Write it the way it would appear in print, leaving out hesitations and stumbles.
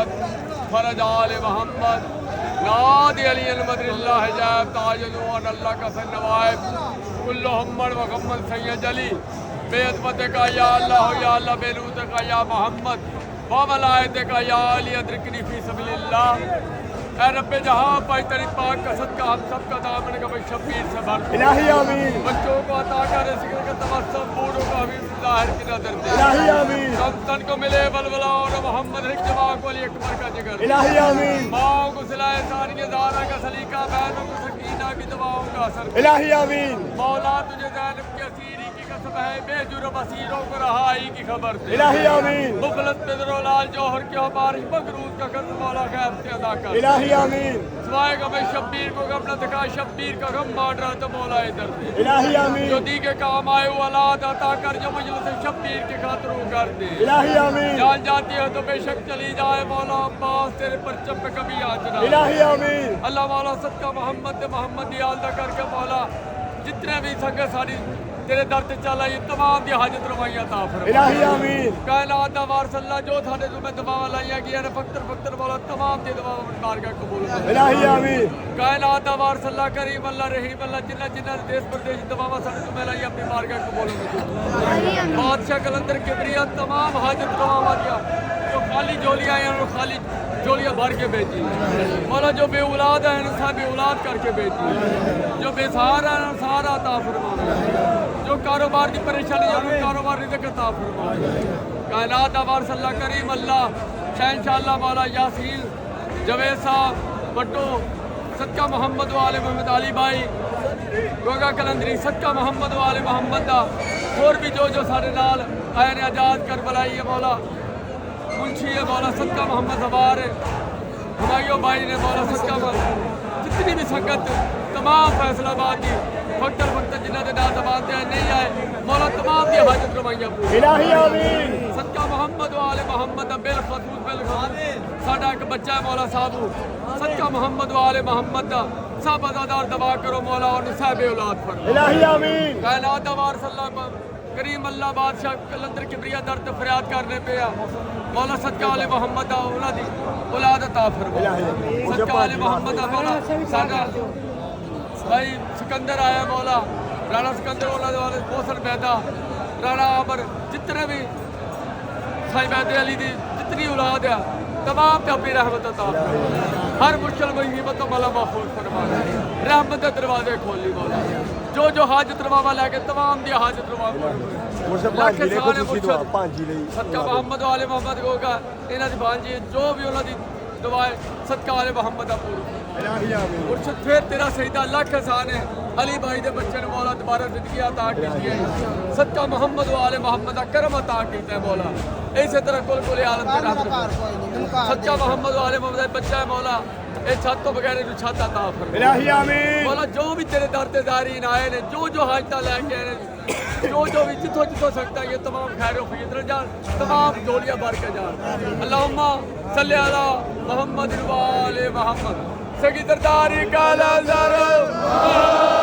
محمد fridge آل محمد نادی علی المدر اللہ حجاب تاج نور اللہ کا سن نوائب کل حمد و غمد سید علی بے عظمت کا یا اللہ بے نوت کا یا محمد و ملائت کا یا علی ادرکنی فی سبیل اللہ اے رب جہاں پائی تیری پاک کا صدقہ ہم سب کا دامن کا بھائی شبیر سے بھر الہی آمین بچوں کو عطا کر رزق کا تبسم بوڑھوں کا حبیب ظاہر کی نظر دے الہی آمین کم تن کو ملے بلبلا اور محمد رک جماع کو علی اکبر کا جگر الہی آمین ماؤں کو سلائے ساری زہرا کا سلیقہ بہنوں کو سکینہ کی دعاؤں کا اثر الہی آمین مولا تجھے زینب کی اسیری کی قسم ہے بے جرم اسیروں کو رہائی کی خبر دے الہی آمین مخلص بدر و لال جوہر کی ہماری مغروض کا قرض مولا خیر سے ادا کر الہی آمین سوائے غم شبیر کو غم نہ دکھا شبیر کا غم بانٹ رہا تو مولا ادھر دے الہی آمین جو دی کے کام آئے وہ اولاد عطا کر جو مجلس شبیر کے خاطروں کر دے الہی آمین جان جاتی ہے تو بے شک چلی جائے مولا عباس تیرے پرچم پہ کبھی آج نہ الہی آمین اللہ مولا صدقہ محمد محمد یالدہ کر کے مولا جتنے بھی سنگے ساری تیرے در تے چلا یہ تمام دی حاجت روائی عطا فرما الہی آمین کائنات دا وارث اللہ جو تھانے تمہیں دعا لائیا گیا ہے فقر مولا تمام دی دعا بارگاہ قبول کر الہی آمین کائنات دا وارث اللہ کریم اللہ رحیم اللہ جنہ دیس پردیش دعا سن تمہیں لائی اپنی بارگاہ قبول کر بادشاہ کلندر کبریا تمام حاجت روا دیا جو خالی جولیاں ہیں اور خالی جولیاں بھر کے بیچی مولا جو بے اولاد ہیں انسان بے اولاد کر کے بیچی جو بے سہارا ہیں سہارا عطا فرما جو کاروبار کی پریشانی ہے ان کاروبار رزق عطا فرما کائنات وارث اللہ کریم اللہ شہنشاہ اللہ مولا یاسین جوید صاحب بٹو صدقہ محمد والے محمد علی بھائی گوگا کلندری صدقہ محمد والے محمد دا اور بھی جو سارے نال آئین آزاد کربلائی ہے مولا منشی ہے مولا صدقہ محمد زبار ہمایوں بھائی نے مولا صدقہ جتنی بھی سنگت تمام فیصلہ آباد کی وقت جنہ دے نام زبانتے ہیں نہیں آئے مولا تمام دی حاجت روائیاں پوری الہی آمین صدقہ محمد والے محمد بالخصوص ساڈا ایک بچہ ہے مولا صاحبو صدقہ محمد والے محمد دا سب ازادار دعا کرو مولا اور صاحب اولاد فرما الہی آمین کائنات وارث اللہ کریم اللہ بادشاہ کلندر کبریا درد فریاد کرنے پہ مولا صدقہ والے محمد دا اولاد عطا فرما صدقہ والے محمد دا مولا ساڈا بھائی سکندر آیا مولا رانا سکندر اولاد والے محسن بیدا رانا عمر جتنے بھی سائی بیدے علی دی جتنی اولاد ہے تمام پہ اپنی رحمت عطا فرما ہر مشکل مصیبت تو مولا محفوظ فرما رحمت کے دروازے کھولی مولا جو حاجت روا لے کے تمام دی حاجت روا لاکھ سارے صدقہ محمد والے محمد کو کا انہاں دی بانجی جو بھی انہاں دی دعائیں صدقہ والے محمد دا پورا الہی آمین مرشد پھر تیرا سجدہ لاکھ احسان ہے علی بھائی دے بچے نے مولا دوبارہ زندگی عطا کی ہے صدقہ محمد والے محمد دا کرم عطا کیتا ہے مولا اسی طرح کل عالم تے رحمت صدقہ محمد والے محمد دا بچہ ہے مولا اے چھت تو بغیر نو چھت عطا فرما الہی آمین مولا جو بھی تیرے در تے زائرین آئے نے جو حاجتاں لے کے آئے نے جو بھی جتھوں سکتا ہے یہ تمام خیر و فیض جان تمام جولیاں بھر کے جان اللہم صلی علی محمد و آل محمد سگی درداری کا لازر